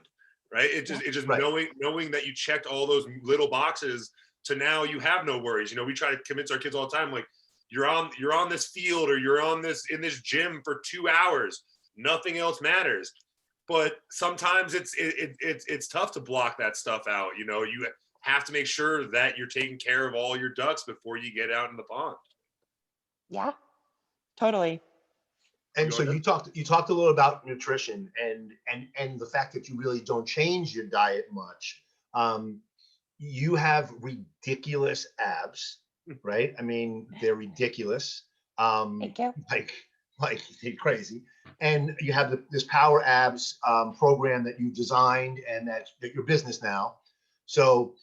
right? It's just Right. knowing that you checked all those little boxes, to now you have no worries. You know, we try to convince our kids all the time, like, you're on this field, or you're in this gym for 2 hours, nothing else matters. But sometimes it's tough to block that stuff out. You know, you have to make sure that you're taking care of all your ducks before you get out in the pond. Yeah, totally. And so you talked a little about nutrition and the fact that you really don't change your diet much. You have ridiculous abs, right? I mean, they're ridiculous. Thank you. Like they're crazy. And you have this PowerAbs program that you designed, and that your business now. So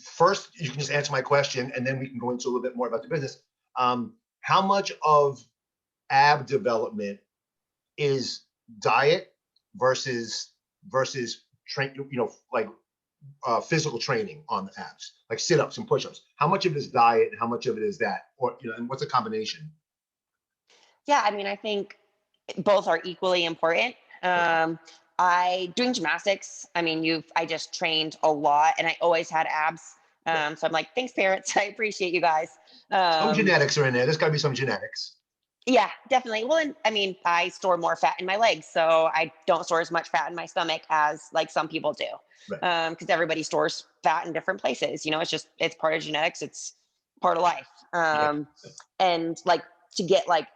first, you can just answer my question, and then we can go into a little bit more about the business. How much of ab development is diet versus train, like physical training on the abs, like sit-ups and push-ups? How much of it is diet and how much of it is that, or and what's a combination? Yeah, I mean, I think both are equally important. I doing gymnastics. I mean, I just trained a lot, and I always had abs. So I'm like, thanks, parents. I appreciate you guys. Some genetics are in there. There's got to be some genetics. Yeah, definitely. Well, and I mean, I store more fat in my legs, so I don't store as much fat in my stomach as like some people do. Right. Because everybody stores fat in different places. You know, it's part of genetics. It's part of life. And like to get like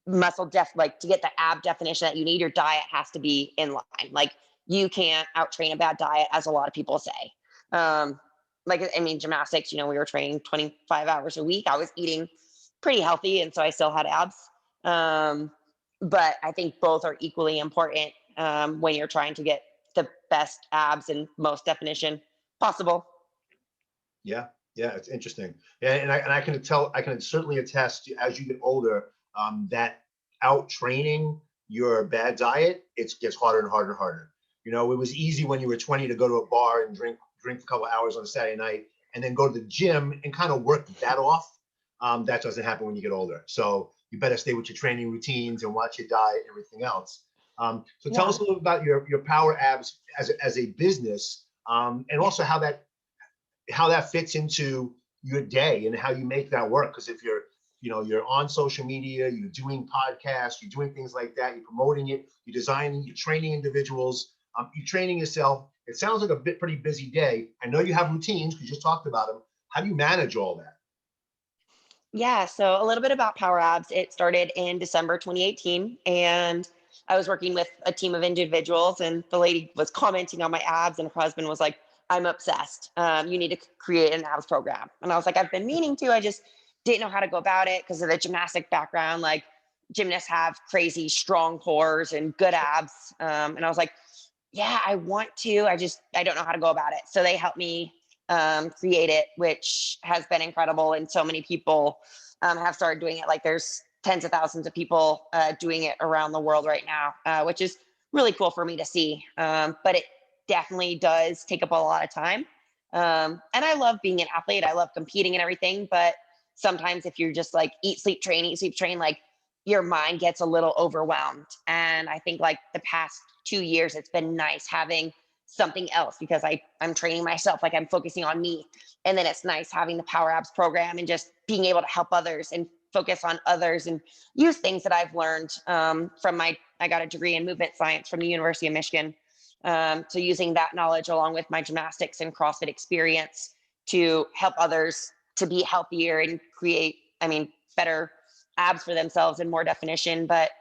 like to get the ab definition that you need, your diet has to be in line. Like you can't out train a bad diet, as a lot of people say. Like, I mean, gymnastics, we were training 25 hours a week. I was eating pretty healthy, and so I still had abs. But I think both are equally important when you're trying to get the best abs and most definition possible. Yeah, it's interesting. Yeah, and I can certainly attest to, as you get older, that out training your bad diet, it gets harder and harder and harder. It was easy when you were 20 to go to a bar and drink a couple of hours on a Saturday night, and then go to the gym and kind of work that off. That doesn't happen when you get older. So you better stay with your training routines and watch your diet and everything else. So tell us a little about your PowerAbs as a business, and also how that fits into your day and how you make that work. Because if you're on social media, you're doing podcasts, you're doing things like that, you're promoting it, you're designing, you're training individuals, you're training yourself. It sounds like a pretty busy day. I know you have routines because you just talked about them. How do you manage all that? Yeah, so a little bit about PowerAbs. It started in December 2018, and I was working with a team of individuals, and the lady was commenting on my abs, and her husband was like, I'm obsessed. You need to create an abs program. And I was like, I've been meaning to, I just didn't know how to go about it because of the gymnastic background. Like gymnasts have crazy strong cores and good abs. And I was like, yeah, I want to, I don't know how to go about it. So they helped me create it, which has been incredible. And so many people have started doing it. Like there's tens of thousands of people doing it around the world right now, which is really cool for me to see. But it definitely does take up a lot of time. And I love being an athlete. I love competing and everything. But sometimes if you're just like eat, sleep, train, like your mind gets a little overwhelmed. And I think like the past 2 years, it's been nice having something else because I'm training myself, like I'm focusing on me. And then it's nice having the PowerAbs program and just being able to help others and focus on others and use things that I've learned from my I got a degree in movement science from the University of Michigan. So using that knowledge along with my gymnastics and CrossFit experience to help others to be healthier and create, better abs for themselves and more definition. But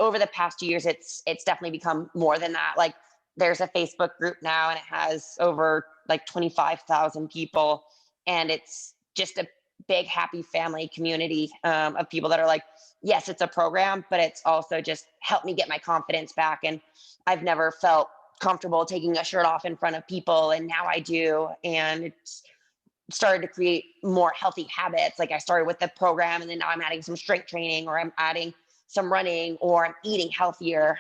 over the past 2 years, it's definitely become more than that. Like there's a Facebook group now and it has over like 25,000 people. And it's just a big, happy family community of people that are like, yes, it's a program, but it's also just helped me get my confidence back. And I've never felt comfortable taking a shirt off in front of people. And now I do. And it's started to create more healthy habits. Like I started with the program and then now I'm adding some strength training, or I'm adding some running, or I'm eating healthier.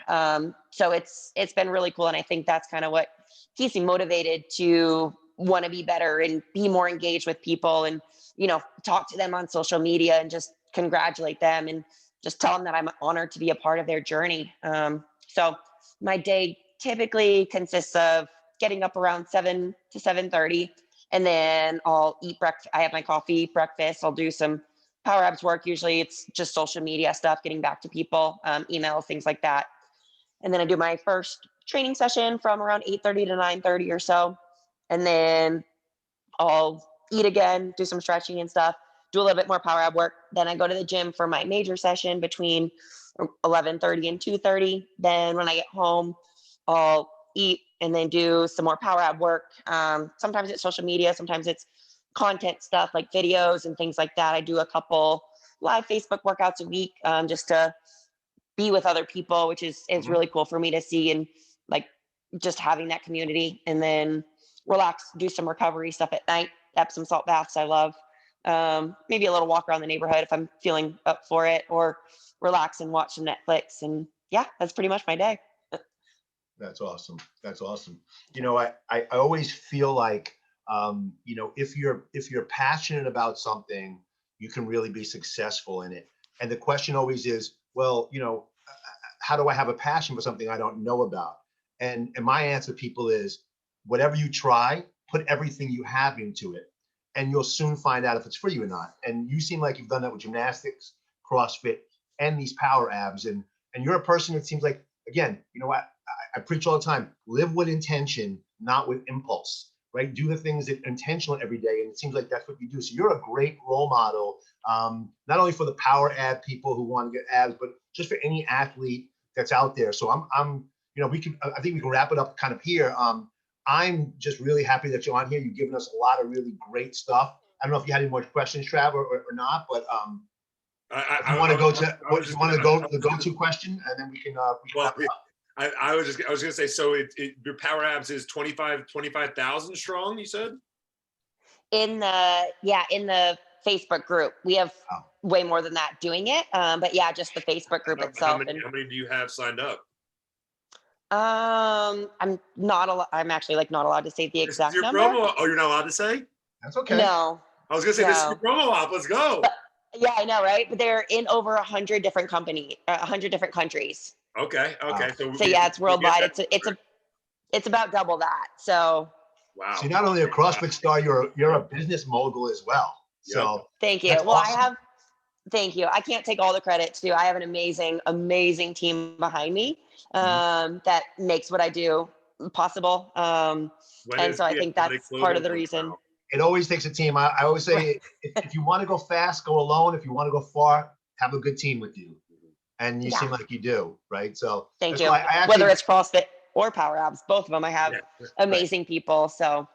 So it's been really cool. And I think that's kind of what keeps me motivated to want to be better and be more engaged with people, and, talk to them on social media and just congratulate them and just tell them that I'm honored to be a part of their journey. So my day typically consists of getting up around 7 to 7:30. And then I'll eat breakfast. I have my coffee, breakfast. I'll do some PowerAbs work. Usually it's just social media stuff, getting back to people, emails, things like that. And then I do my first training session from around 8:30 to 9:30 or so. And then I'll eat again, do some stretching and stuff, do a little bit more PowerAb work. Then I go to the gym for my major session between 11:30 and 2:30. Then when I get home, I'll eat and then do some more PowerAb work. Sometimes it's social media, sometimes it's content stuff like videos and things like that. I do a couple live Facebook workouts a week, just to be with other people, which is really cool for me to see, and like just having that community. And then relax, do some recovery stuff at night, Epsom salt baths I love. Maybe a little walk around the neighborhood if I'm feeling up for it, or relax and watch some Netflix. And yeah, that's pretty much my day. That's awesome. That's awesome. I always feel like, if you're passionate about something, you can really be successful in it. And the question always is, well, how do I have a passion for something I don't know about? And my answer to people is, whatever you try, put everything you have into it, and you'll soon find out if it's for you or not. And you seem like you've done that with gymnastics, CrossFit, and these PowerAbs. And you're a person that seems like, again, I preach all the time, live with intention, not with impulse, right? Do the things that are intentional every day. And it seems like that's what you do. So you're a great role model, not only for the PowerAb people who want to get abs, but just for any athlete that's out there. So I think we can wrap it up kind of here. I'm just really happy that you're on here. You've given us a lot of really great stuff. I don't know if you had any more questions, Trav, or not, but if you want to go to the go-to question, and then we can wrap it up. I was gonna say, so your PowerAbs is 25,000 strong, you said? In the Facebook group. We have way more than that doing it. But yeah, just the Facebook group itself. How many do you have signed up? I'm actually not allowed to say the exact your number. Promo. Oh, you're not allowed to say? That's okay. No. I was gonna say, this is your promo op. Let's go. But, yeah, I know, right? But they're in over 100 different 100 different countries. Okay. So yeah, it's worldwide. It's about double that. So wow. So you're not only a CrossFit star, you're a business mogul as well. So thank you. Well, awesome. Thank you. I can't take all the credit too. I have an amazing team behind me that makes what I do possible. And so I think that's part of the reason. It always takes a team. I always say, if you want to go fast, go alone. If you want to go far, have a good team with you. And you seem like you do, right? So thank you. Whether it's CrossFit or PowerAbs, both of them, I have amazing people. So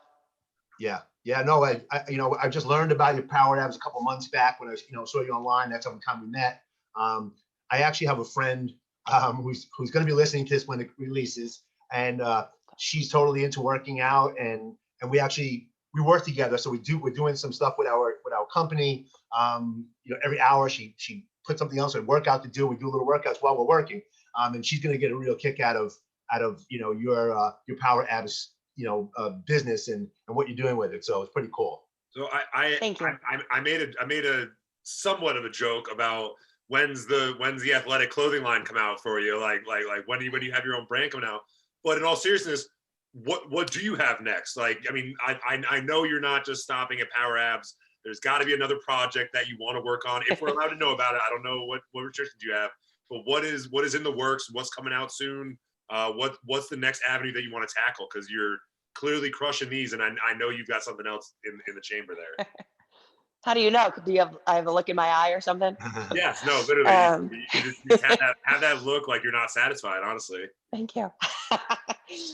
no, I just learned about your PowerAbs a couple months back when I saw you online. That's how we met. I actually have a friend who's going to be listening to this when it releases, and she's totally into working out, and we work together. So we're doing some stuff with our company. Every hour she put something else in workout to do. We do little workouts while we're working. And she's going to get a real kick out of your PowerAbs business and what you're doing with it. So it's pretty cool. So thank you. I made a somewhat of a joke about when's the athletic clothing line come out for you? Like when do you have your own brand coming out? But in all seriousness, what do you have next? I know you're not just stopping at PowerAbs. There's got to be another project that you want to work on. If we're allowed to know about it, I don't know what restrictions you have. but what is in the works? What's coming out soon? What's the next avenue that you want to tackle? Because you're clearly crushing these, and I know you've got something else in the chamber there. How do you know? I have a look in my eye or something? Yes, no, literally. You just have that look like you're not satisfied, honestly. Thank you.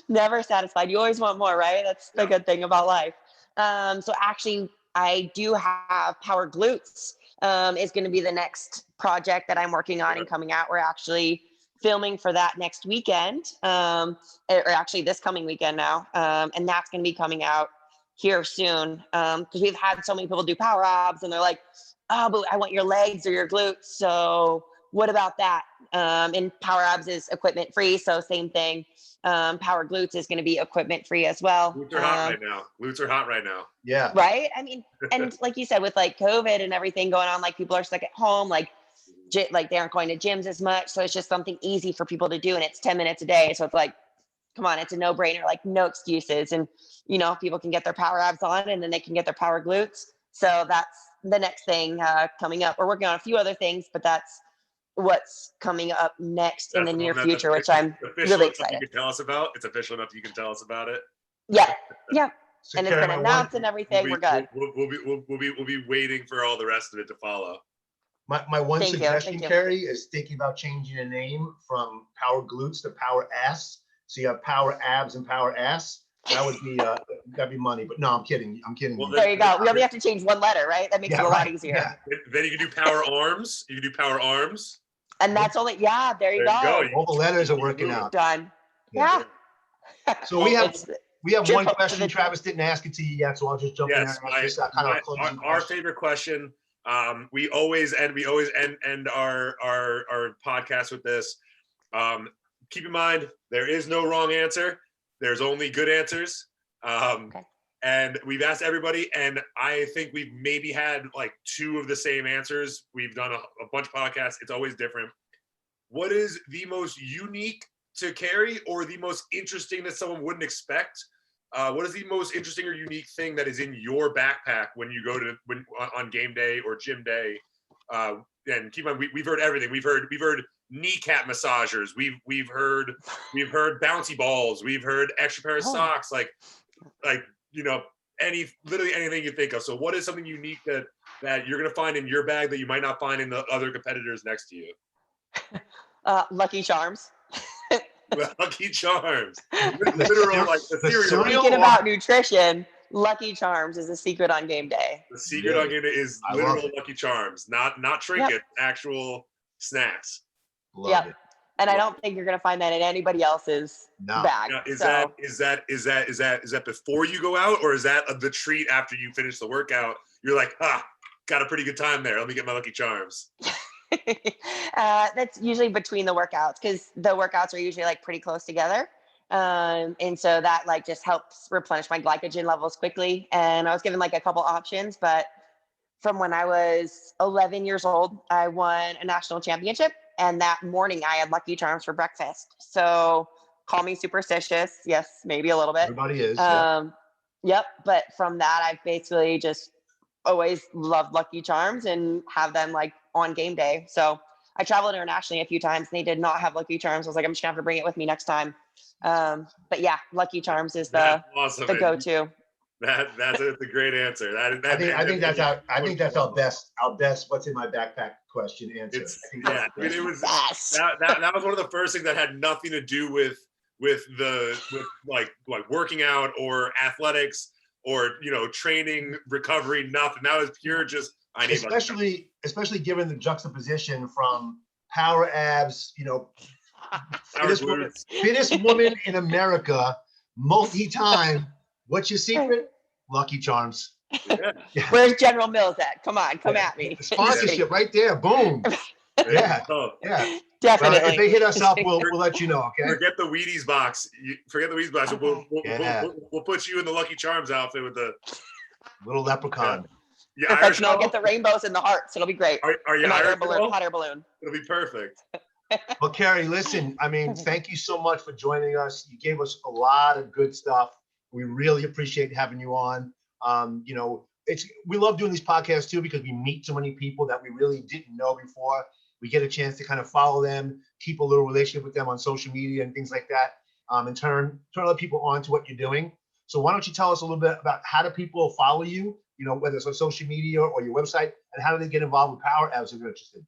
Never satisfied. You always want more, right? That's the good thing about life. So actually, I do have Power Glutes is going to be the next project that I'm working on and coming out. We're actually filming for that next weekend, or actually this coming weekend now. And that's going to be coming out here soon, because we've had so many people do PowerAbs and they're like, oh, but I want your legs or your glutes. So what about that? And PowerAbs is equipment free. So same thing. Power Glutes is going to be equipment free as well. Glutes are hot right now. Glutes are hot right now. Yeah. Right. I mean, and like you said, with like COVID and everything going on, like people are stuck at home, like they aren't going to gyms as much. So it's just something easy for people to do. And it's 10 minutes a day. So it's like, come on, it's a no brainer, like no excuses. And, people can get their PowerAbs on and then they can get their Power Glutes. So that's the next thing coming up. We're working on a few other things, but that's what's coming up next in the near future, which I'm really excited. You can tell us about. It's official enough you can tell us about it. Yeah. So and it's been announced and everything. We're good. We'll be waiting for all the rest of it to follow. My one suggestion, Kari, is thinking about changing the name from Power Glutes to Power Ass. So you have Power Abs and Power Ass. That would be that'd be money. But no, I'm kidding. Well, there you go. We only have to change one letter, right? That makes it a lot easier. Yeah. Then you can do Power Arms. You can do Power Arms. And that's only there you go. All the letters are working out. Done. Yeah. So we have one question Travis didn't ask it to you yet, so I'll just jump in there. Our favorite question. We always end our podcast with this. Keep in mind, there is no wrong answer. There's only good answers. Okay. And we've asked everybody, and I think we've maybe had like 2 of the same answers. We've done a bunch of podcasts. It's always different. What is the most unique to Kari, or the most interesting that someone wouldn't expect? What is the most interesting or unique thing that is in your backpack when you go on game day or gym day? And keep in mind, we've heard everything. We've heard kneecap massagers. We've heard bouncy balls. We've heard extra pair of socks. Like literally anything you think of. So what is something unique that you're gonna find in your bag that you might not find in the other competitors next to you? Lucky Charms. Lucky Charms. Literal, like the cereal. Speaking about nutrition, Lucky Charms is a secret on game day. The secret on game day is literal Lucky Charms, not trinkets, actual snacks. Love it. And I don't think you're gonna find that in anybody else's bag. Now, is that before you go out, or is that the treat after you finish the workout? You're like, got a pretty good time there. Let me get my Lucky Charms. That's usually between the workouts, because the workouts are usually like pretty close together. And so that like just helps replenish my glycogen levels quickly. And I was given like a couple options, but from when I was 11 years old, I won a national championship. And that morning I had Lucky Charms for breakfast. So call me superstitious. Yes, maybe a little bit. Everybody is. Yep. But from that, I've basically just always loved Lucky Charms and have them like on game day. So I traveled internationally a few times and they did not have Lucky Charms. I was like, I'm just gonna have to bring it with me next time. But yeah, Lucky Charms is the go-to. That's a great answer. I think that's our best what's in my backpack question answer. That was one of the first things that had nothing to do with like working out or athletics or training, recovery, nothing. That was pure just I need especially given the juxtaposition from PowerAbs, fittest woman in America, multi-time. What's your secret? Lucky Charms. Yeah. Where's General Mills at? Come on, come at me. Sponsorship right there. Boom. Yeah. Definitely. If they hit us up, we'll let you know. Okay. Forget the Wheaties box. We'll put you in the Lucky Charms outfit with the little leprechaun. Yeah, Irish. No, get the rainbows and the hearts. It'll be great. Are you Irish? Hot air balloon. It'll be perfect. Well, Kari, listen. I mean, thank you so much for joining us. You gave us a lot of good stuff. We really appreciate having you on. We love doing these podcasts too because we meet so many people that we really didn't know before. we get a chance to kind of follow them, keep a little relationship with them on social media and things like that, and turn other people on to what you're doing. So why don't you tell us a little bit about how do people follow you, whether it's on social media or your website, and how do they get involved with PowerAbs if they're interested?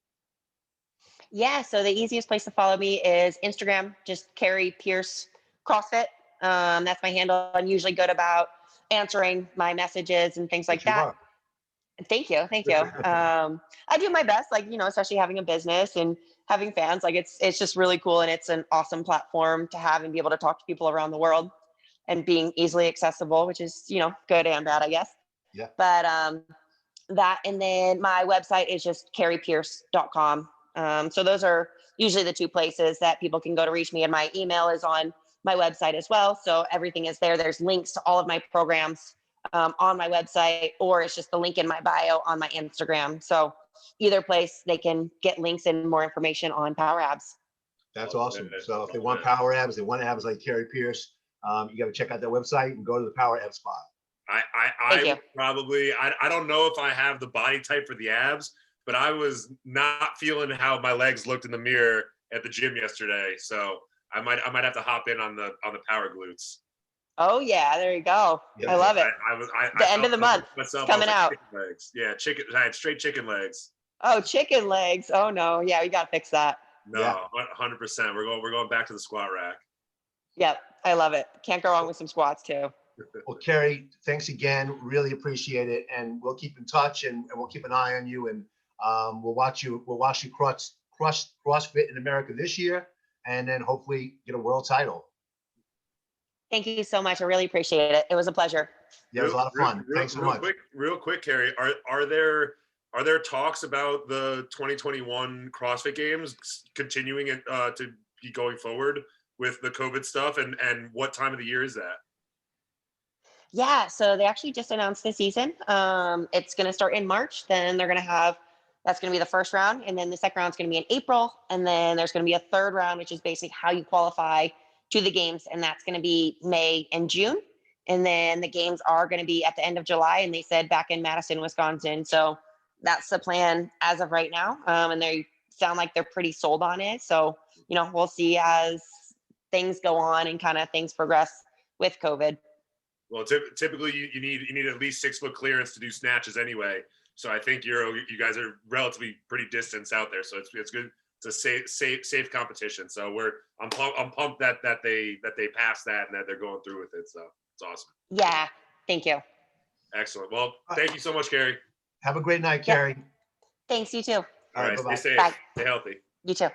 Yeah, so the easiest place to follow me is Instagram, just Kari Pearce CrossFit. That's my handle. I'm usually good about answering my messages and things like that. Thank you. Thank you. I do my best, especially having a business and having fans, it's just really cool. And it's an awesome platform to have and be able to talk to people around the world and being easily accessible, which is, good and bad, I guess. Yeah. But that, and then my website is just karipearce.com. So those are usually the two places that people can go to reach me. And my email is on my website as well. So everything is there. There's links to all of my programs on my website, or it's just the link in my bio on my Instagram. So either place, they can get links and more information on PowerAbs. That's awesome. So if they want PowerAbs, they want abs like Kari Pearce, you got to check out their website and go to the PowerAbs spot. I would probably, I don't know if I have the body type for the abs, but I was not feeling how my legs looked in the mirror at the gym yesterday. So I might have to hop in on the power glutes. Oh yeah, there you go. Yeah. I love it. The end of the month coming out. Legs. Yeah, I had straight chicken legs. Oh, chicken legs. Oh no, yeah, we gotta fix that. No, 100%. We're going back to the squat rack. Yep, I love it. Can't go wrong with some squats too. Well, Kari, thanks again. Really appreciate it, and we'll keep in touch, and we'll keep an eye on you, and we'll watch you crush CrossFit in America this year, and then hopefully get a world title. Thank you so much. I really appreciate it. It was a pleasure. Yeah, it was a lot of fun. Thanks so much. Real quick, Kari, are there talks about the 2021 CrossFit Games continuing to be going forward with the COVID stuff, and what time of the year is that? Yeah, so they actually just announced the season. It's going to start in March. Then they're going to have, that's going to be the first round, and then the second round is going to be in April, and then there's going to be a third round, which is basically how you qualify to the games, and that's going to be May and June. And then the games are going to be at the end of July, and they said back in Madison, Wisconsin. So that's the plan as of right now. And they sound like they're pretty sold on it. So, we'll see as things go on and kind of things progress with COVID. Well, typically you need at least 6 foot clearance to do snatches anyway. So I think you guys are relatively pretty distance out there. So it's good. It's a safe competition. So I'm pumped that they passed that and that they're going through with it. So it's awesome. Yeah. Thank you. Excellent. Well, thank you so much, Kari. Have a great night, Kari. Thanks. You too. All right. Bye-bye. Stay safe. Bye. Stay healthy. You too.